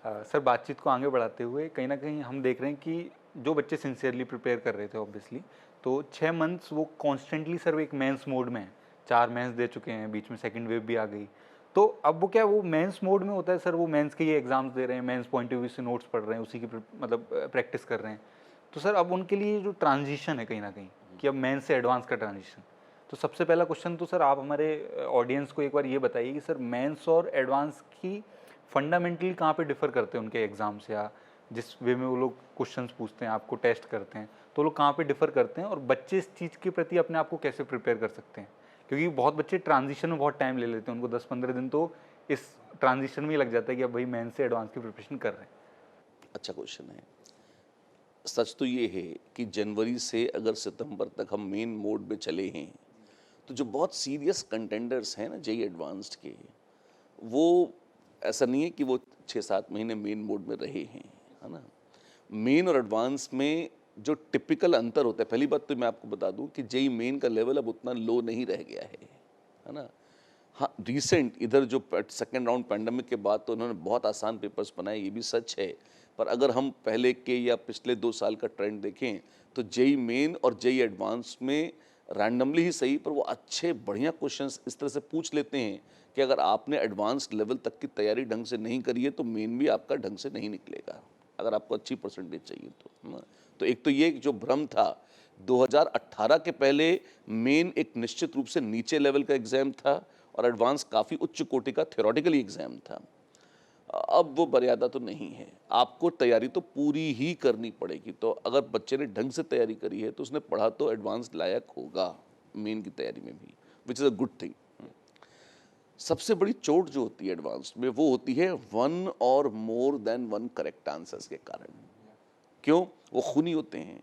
Sir बातचीत को आगे बढ़ाते हुए कहीं न कहीं हम देख रहे हैं कि जो बच्चे सिंसियरली प्रिपेयर कर रहे थे ऑब्वियसली, तो 6 मंथ्स वो कॉन्स्टेंटली सर वो एक मेंस मोड में हैं। 4 मेंस दे चुके हैं, बीच में सेकंड वेव भी आ गई। तो अब वो क्या वो मेंस मोड में होता है सर, वो मेंस के ये एग्ज़ाम्स दे रहे हैं, मेंस पॉइंट ऑफ व्यू से नोट्स पढ़ रहे हैं, उसी की मतलब प्रैक्टिस कर रहे हैं। तो सर अब उनके लिए जो ट्रांज़िशन है कहीं न कहीं कि अब मेंस से एडवांस का ट्रांज़िशन, तो सबसे पहला क्वेश्चन तो सर आप हमारे ऑडियंस को एक बार ये बताइए कि सर मेंस और एडवांस की फंडामेंटली कहाँ पे डिफ़र करते हैं उनके एग्ज़ाम्स, या जिस वे में वो लोग क्वेश्चंस पूछते हैं, आपको टेस्ट करते हैं, तो वो लोग कहाँ पे डिफ़र करते हैं और बच्चे इस चीज़ के प्रति अपने आप को कैसे प्रिपेयर कर सकते हैं? क्योंकि बहुत बच्चे ट्रांजिशन में बहुत टाइम ले लेते हैं, उनको 10-15 दिन तो इस ट्रांजिशन में ही लग जाता है कि अब भाई मेन से एडवांस की प्रिपरेशन कर रहे हैं। अच्छा क्वेश्चन है। सच तो ये है कि जनवरी से अगर सितंबर तक हम मेन मोड में चले हैं, तो जो बहुत सीरियस कंटेंडर्स हैं ना जेईई एडवांस्ड के, वो ऐसा नहीं है कि वो 6-7 महीने मेन मोड में रहे हैं, है ना? मेन और एडवांस में जो टिपिकल अंतर होता है, पहली बात तो मैं आपको बता दूं कि जेईई मेन का लेवल अब उतना लो नहीं रह गया है ना? हाँ, रिसेंट इधर जो सेकेंड राउंड पैंडेमिक के बाद तो उन्होंने बहुत आसान पेपर्स बनाए, ये भी सच है। पर अगर हम पहले के या पिछले 2 साल का ट्रेंड देखें, तो जेईई मेन और जेईई एडवांस में रैंडमली ही सही पर वो अच्छे बढ़िया क्वेश्चंस इस तरह से पूछ लेते हैं कि अगर आपने एडवांस्ड लेवल तक की तैयारी ढंग से नहीं करी है, तो मेन भी आपका ढंग से नहीं निकलेगा, अगर आपको अच्छी परसेंटेज चाहिए तो, है ना? तो एक तो ये जो भ्रम था, 2018 के पहले मेन एक निश्चित रूप से नीचे लेवल का एग्ज़ाम था और एडवांस काफ़ी उच्च कोटि का थ्योरेटिकली एग्ज़ाम था। अब वो मर्यादा तो नहीं है, आपको तैयारी तो पूरी ही करनी पड़ेगी। तो अगर बच्चे ने ढंग से तैयारी करी है, तो उसने पढ़ा तो एडवांस लायक होगा, मेन की तैयारी में भी, which is a good thing. सबसे बड़ी चोट जो होती है एडवांस में, वो होती है 1 और मोर देन 1 करेक्ट आंसर्स के कारण। क्यों? वो खूनी होते हैं।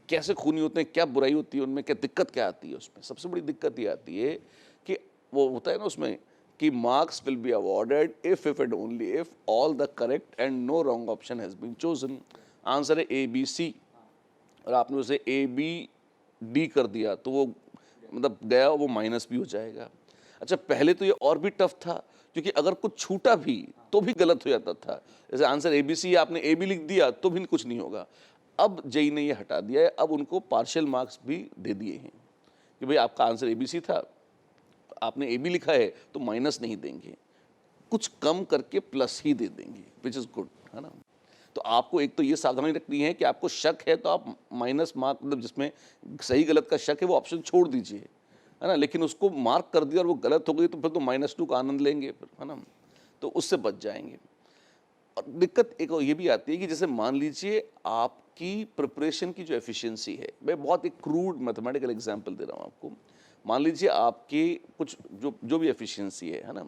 कैसे खूनी होते हैं, क्या बुराई होती है उनमें, क्या दिक्कत क्या आती है उसमें? सबसे बड़ी दिक्कत ये आती है कि वो होता है ना उसमें कि marks will be awarded if and only if all the correct and no wrong option has been chosen. Answer है ए, बी, सी और आपने उसे ए, बी, डी कर दिया तो वो मतलब गया, वो माइनस भी हो जाएगा। अच्छा, पहले तो ये और भी टफ था क्योंकि अगर कुछ छूटा भी तो भी गलत हो जाता था। जैसे आंसर ए, बी, सी आपने ए, बी लिख दिया तो भी कुछ नहीं होगा। अब जेईई ने ये हटा दिया है, अब उनको पार्शियल मार्क्स भी दे दिए हैं कि भाई आपका आंसर एबीसी था, आपने ए बी लिखा है तो माइनस नहीं देंगे, कुछ कम करके प्लस ही दे देंगे, विच इज़ गुड, है ना? तो आपको एक तो ये सावधानी रखनी है कि आपको शक है तो आप माइनस मार्क, मतलब जिसमें सही गलत का शक है वो ऑप्शन छोड़ दीजिए, है ना? लेकिन उसको मार्क कर दिया और वो गलत हो गई तो फिर तो -2 का आनंद लेंगे फिर, है ना? तो उससे बच जाएंगे। और दिक्कत एक और ये भी आती है कि जैसे मान लीजिए आपकी प्रिपरेशन की जो एफिशिएंसी है, मैं बहुत एक क्रूड मैथमेटिकल एग्जांपल दे रहा हूँ आपको। मान लीजिए आपकी कुछ जो जो भी एफिशिएंसी है ना,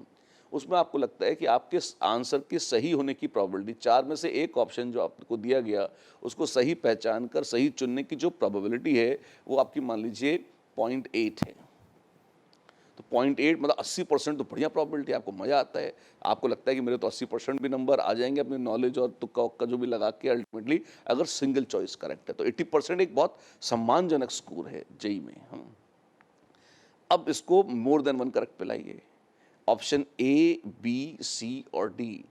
उसमें आपको लगता है कि आपके आंसर के सही होने की प्रोबेबिलिटी, 4 में से एक ऑप्शन जो आपको दिया गया उसको सही पहचान कर सही चुनने की जो प्रोबेबिलिटी है वो आपकी मान लीजिए 0.8 है। तो 0.8 मतलब 80% तो बढ़िया प्रोबेबिलिटी, आपको मज़ा आता है। आपको लगता है कि मेरे तो 80% भी नंबर आ जाएँगे अपने नॉलेज और तुक्का-वुक्का जो भी लगा के अल्टीमेटली अगर सिंगल चॉइस करेक्ट है। तो 80% एक बहुत सम्मानजनक स्कोर है जेईई में। अब इसको मोर देन 1 करेक्ट पे लाइए। ऑप्शन ए, बी, सी और डी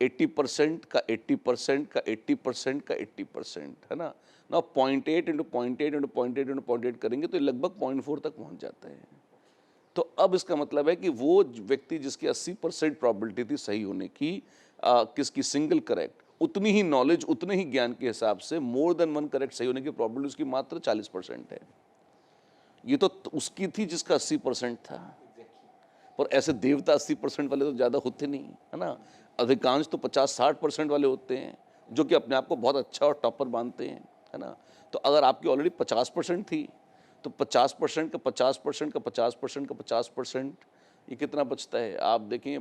80% का 80% का 80% का 80%, है ना? नाउ 0.8 इंटू 0.8 इंटू 0.8 इंटू 0.8 करेंगे तो ये लगभग 0.4 तक पहुँच जाता है। तो अब इसका मतलब है कि वो व्यक्ति जिसकी 80% प्रोबेबिलिटी थी सही होने की, किसकी सिंगल करेक्ट, उतनी ही नॉलेज उतने ही ज्ञान के हिसाब से मोर देन 1 करेक्ट सही होने की प्रोबेबिलिटी उसकी मात्र 40% है। ये तो उसकी थी जिसका 80% था। पर ऐसे देवता 80% वाले तो ज़्यादा होते नहीं, है ना? अधिकांश तो 50-60% वाले होते हैं जो कि अपने आप को बहुत अच्छा और टॉपर मानते हैं, है ना? तो अगर आपकी ऑलरेडी 50% थी तो 50% का 50% का 50% का 50%, ये कितना बचता है? आप देखें,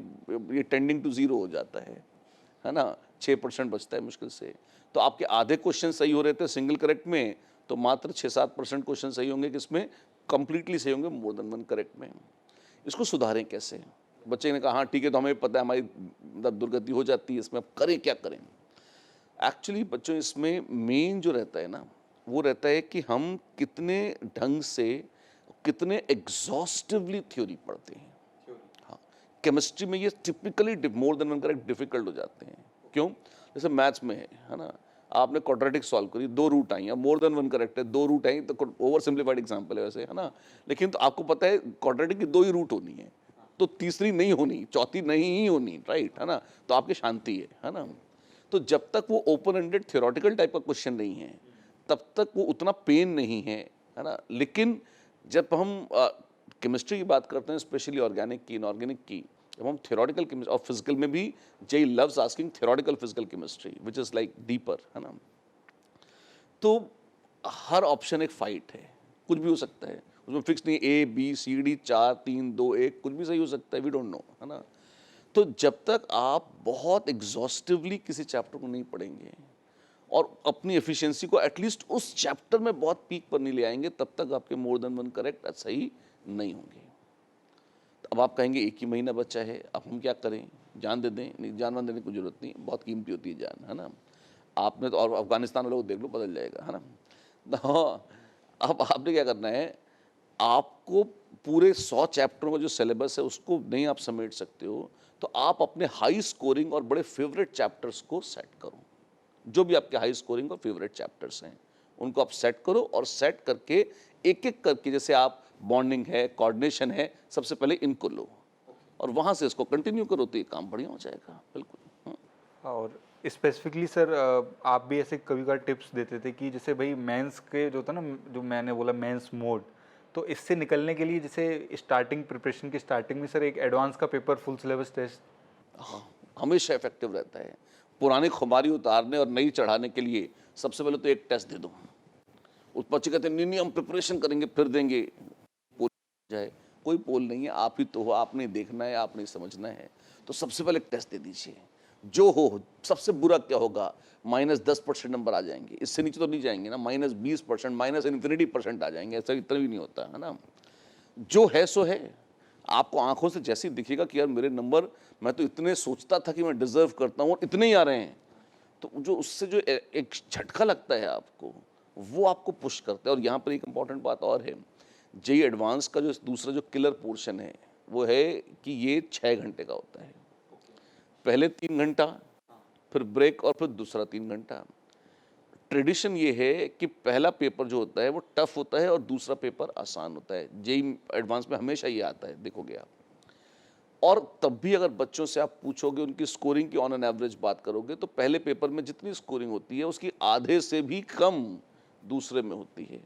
ये टेंडिंग टू ज़ीरो हो जाता है ना? 6% बचता है मुश्किल से। तो आपके आधे क्वेश्चन सही हो रहे थे सिंगल करेक्ट में, तो मात्र 6-7% क्वेश्चन सही होंगे किसमें? कंप्लीटली सही होंगे मोर देन 1 करेक्ट में। इसको सुधारें कैसे? बच्चे ने कहा हाँ ठीक है, तो हमें पता है हमारी मतलब दुर्गति हो जाती है इसमें, अब करें क्या करें? एक्चुअली बच्चों इसमें मेन जो रहता है ना, वो रहता है कि हम कितने ढंग से, कितने एग्जॉस्टिवली थ्योरी पढ़ते हैं। हाँ, केमिस्ट्री में ये typically more than one correct difficult हो जाते हैं। क्यों? जैसे मैथ्स में है ना, आपने क्वाड्रेटिक सॉल्व करी, 2 रूट आई, अब मोर देन 1 करेक्ट है, 2 रूट आई तो ओवर सिम्प्लीफाइड एग्जांपल है वैसे, है ना? लेकिन तो आपको पता है क्वाड्रेटिक की 2 ही रूट होनी है, तो तीसरी नहीं होनी, चौथी नहीं ही होनी, राइट, है ना? तो आपकी शांति है ना? तो जब तक वो ओपन एंडेड थ्योरेटिकल टाइप का क्वेश्चन नहीं है, तब तक वो उतना पेन नहीं है ना? लेकिन जब हम केमिस्ट्री की बात करते हैं, स्पेशली ऑर्गेनिक की, इनऑर्गेनिक की, जब हम थ्योरेटिकल केमिस्ट्री और फिजिकल में भी, JEE loves asking theoretical physical chemistry which is like deeper, है ना? तो हर ऑप्शन एक फाइट है, कुछ भी हो सकता है उसमें, फिक्स नहीं ए बी सी डी 4 3 2 1, कुछ भी सही हो सकता है, वी डोंट नो, है ना? तो जब तक आप बहुत एग्जॉस्टिवली किसी चैप्टर को नहीं पढ़ेंगे और अपनी एफिशिएंसी को एटलीस्ट उस चैप्टर में बहुत पीक पर नहीं ले आएंगे, तब तक आपके मोर देन 1 करेक्ट सही नहीं होंगे। तो अब आप कहेंगे एक ही महीना बचा है, अब हम क्या करें? जान दे दें? नहीं, जान वान देने की जरूरत नहीं, बहुत कीमती होती है जान, है ना? आपने तो, और अफगानिस्तान वालों को देख लो, बदल जाएगा, है ना? तो अब आपने क्या करना है, आपको पूरे 100 चैप्टरों का जो सिलेबस है उसको नहीं आप समेट सकते हो, तो आप अपने हाई स्कोरिंग और बड़े फेवरेट चैप्टर्स को सेट करो। जो भी आपके हाई स्कोरिंग और फेवरेट चैप्टर्स हैं उनको आप सेट करो, और सेट करके एक एक करके, जैसे आप बॉन्डिंग है, कोऑर्डिनेशन है, सबसे पहले इनको लो और वहाँ से इसको कंटिन्यू करो, तो ये काम बढ़िया हो जाएगा। बिल्कुल। और स्पेसिफिकली सर, आप भी ऐसे कभी कभार टिप्स देते थे कि जैसे भाई मेंस के जो था ना, जो मैंने बोला मेंस मोड, तो इससे निकलने के लिए जैसे स्टार्टिंग प्रिपरेशन की स्टार्टिंग में सर एक एडवांस का पेपर फुल सिलेबस टेस्ट। हाँ, हमेशा इफेक्टिव रहता है। पुरानी खुमारी उतारने और नई चढ़ाने के लिए सबसे पहले तो एक टेस्ट दे दो। उस बच्चे कहते हैं नहीं नहीं हम प्रिपरेशन करेंगे फिर देंगे, पोल जाए, कोई पोल नहीं है, आप ही तो हो, आपने देखना है, आपने समझना है। तो सबसे पहले एक टेस्ट दे दीजिए, जो हो। सबसे बुरा क्या होगा, -10% नंबर आ जाएंगे, इससे नीचे तो नहीं जाएंगे ना, -20%, -∞% आ जाएंगे, ऐसा इतना भी नहीं होता है ना। जो है सो है, आपको आंखों से जैसे ही दिखेगा कि यार मेरे नंबर, मैं तो इतने सोचता था कि मैं डिजर्व करता हूँ और इतने ही आ रहे हैं, तो जो उससे जो एक झटका लगता है आपको, वो आपको पुश करता है। और यहाँ पर एक इम्पॉर्टेंट बात और है, जेई एडवांस का जो दूसरा जो किलर पोर्शन है वो है कि ये 6 घंटे का होता है। पहले 3 घंटा, फिर ब्रेक, और फिर दूसरा 3 घंटा। ट्रेडिशन ये है कि पहला पेपर जो होता है वो टफ होता है और दूसरा पेपर आसान होता है। जेई एडवांस में हमेशा ये आता है, देखोगे आप। और तब भी अगर बच्चों से आप पूछोगे, उनकी स्कोरिंग की ऑन एन एवरेज बात करोगे, तो पहले पेपर में जितनी स्कोरिंग होती है उसकी आधे से भी कम दूसरे में होती है।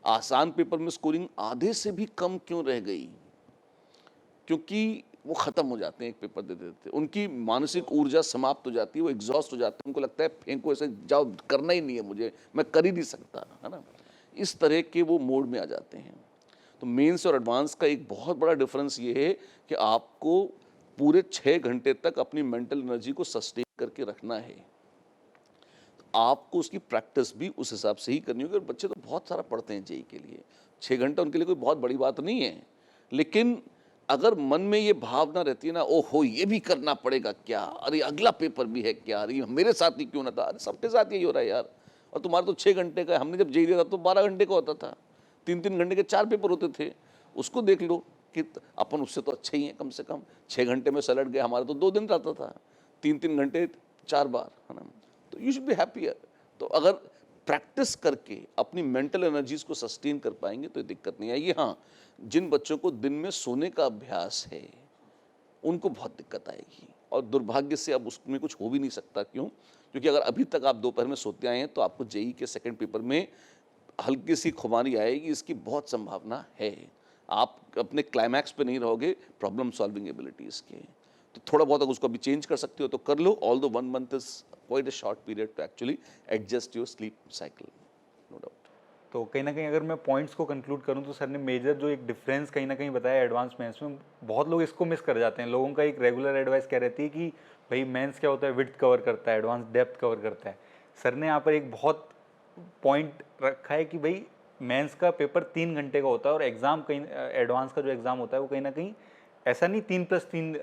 आसान पेपर में स्कोरिंग आधे से भी कम क्यों रह गई? क्योंकि वो ख़त्म हो जाते हैं एक पेपर दे देते, उनकी मानसिक ऊर्जा समाप्त हो जाती है, वो एग्जॉस्ट हो जाते हैं, उनको लगता है फेंको, ऐसे जाओ, करना ही नहीं है मुझे, मैं कर ही नहीं सकता, है ना? इस तरह के वो मोड में आ जाते हैं। तो मेंस और एडवांस का एक बहुत बड़ा डिफरेंस ये है कि आपको पूरे 6 घंटे तक अपनी मेंटल एनर्जी को सस्टेन करके रखना है। तो आपको उसकी प्रैक्टिस भी उस हिसाब से ही करनी होगी। और बच्चे तो बहुत सारा पढ़ते हैं जेई के लिए, 6 घंटा उनके लिए कोई बहुत बड़ी बात नहीं है। लेकिन अगर मन में ये भावना रहती है ना, ओहो ये भी करना पड़ेगा क्या, अरे अगला पेपर भी है क्या, अरे मेरे साथ ही क्यों ना था, अरे सबके साथ यही हो रहा है यार, और तुम्हारा तो 6 घंटे का है, हमने जब जेई दिया था तो 12 घंटे का होता था, 3-3 घंटे के 4 पेपर होते थे। उसको देख लो कि अपन उससे तो अच्छे ही हैं, कम से कम 6 घंटे में सलट गए, हमारा तो 2 दिन रहता था, 3-3 घंटे 4 बार, है ना? तो यू शुड बी हैप्पियर। तो अगर प्रैक्टिस करके अपनी मेंटल एनर्जीज को सस्टेन कर पाएंगे तो दिक्कत नहीं आएगी। हाँ, जिन बच्चों को दिन में सोने का अभ्यास है उनको बहुत दिक्कत आएगी, और दुर्भाग्य से अब उसमें कुछ हो भी नहीं सकता। क्यों? क्योंकि अगर अभी तक आप दोपहर में सोते आए हैं तो आपको जेई के सेकंड पेपर में हल्की सी खुमारी आएगी, इसकी बहुत संभावना है। आप अपने क्लाइमैक्स पे नहीं रहोगे प्रॉब्लम सॉल्विंग एबिलिटीज़ के। तो थोड़ा बहुत अगर उसको अभी चेंज कर सकते हो तो कर लो, although 1 month is quite a short period to actually adjust your sleep cycle, no doubt. तो कहीं ना कहीं अगर मैं पॉइंट्स को कंक्लूड करूं तो सर ने मेजर जो एक डिफरेंस कहीं ना कहीं बताया एडवांस मेंस में, बहुत लोग इसको मिस कर जाते हैं। लोगों का एक रेगुलर एडवाइस क्या रहती है कि भाई मेंस क्या होता है, विड्थ कवर करता है, एडवांस डेप्थ कवर करता है। सर ने यहाँ पर एक बहुत पॉइंट रखा है कि भाई मेंस का पेपर 3 घंटे का होता है और एग्ज़ाम कहीं एडवांस का जो एग्ज़ाम होता है वो कहीं ना कहीं ऐसा नहीं 3+3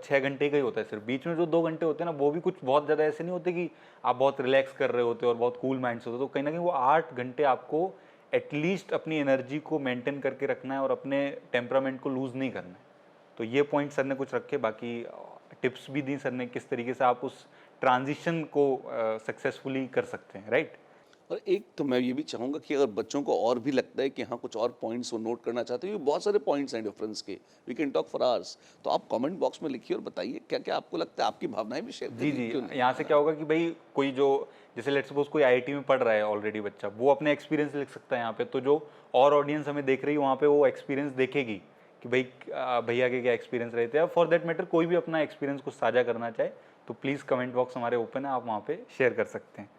6 घंटे का ही होता है। सिर्फ बीच में जो 2 घंटे होते हैं ना, वो भी कुछ बहुत ज़्यादा ऐसे नहीं होते कि आप बहुत रिलैक्स कर रहे होते हो और बहुत कूल माइंड से होते हो। तो कहीं ना कहीं वो 8 घंटे आपको एटलीस्ट अपनी एनर्जी को मेंटेन करके रखना है और अपने टेम्परामेंट को लूज़ नहीं करना है। तो ये पॉइंट सर ने कुछ रखे, बाकी टिप्स भी दी सर ने किस तरीके से आप उस ट्रांजिशन को सक्सेसफुली कर सकते हैं, राइट? और एक तो मैं ये भी चाहूँगा कि अगर बच्चों को और भी लगता है कि हाँ कुछ और पॉइंट्स वो नोट करना चाहते हैं, ये बहुत सारे पॉइंट्स हैं डिफरेंस के, we can talk for hours, तो आप कमेंट बॉक्स में लिखिए और बताइए क्या क्या आपको लगता है, आपकी भावनाएं भी शेयर जी, करिए, जी। क्यों नहीं। यहाँ से क्या होगा कि भई कोई जो जैसे लेट्स सपोज़ कोई आईआईटी में पढ़ रहा है ऑलरेडी बच्चा, वो अपने एक्सपीरियंस लिख सकता है यहाँ पे, तो जो और ऑडियंस हमें देख रही है वहाँ पे वो एक्सपीरियंस देखेगी कि भई भैया के क्या एक्सपीरियंस रहे थे, या फॉर दैट मैटर कोई भी अपना एक्सपीरियंस कुछ साझा करना चाहे, तो प्लीज़ कमेंट बॉक्स हमारे ओपन है, आप वहाँ पे शेयर कर सकते हैं।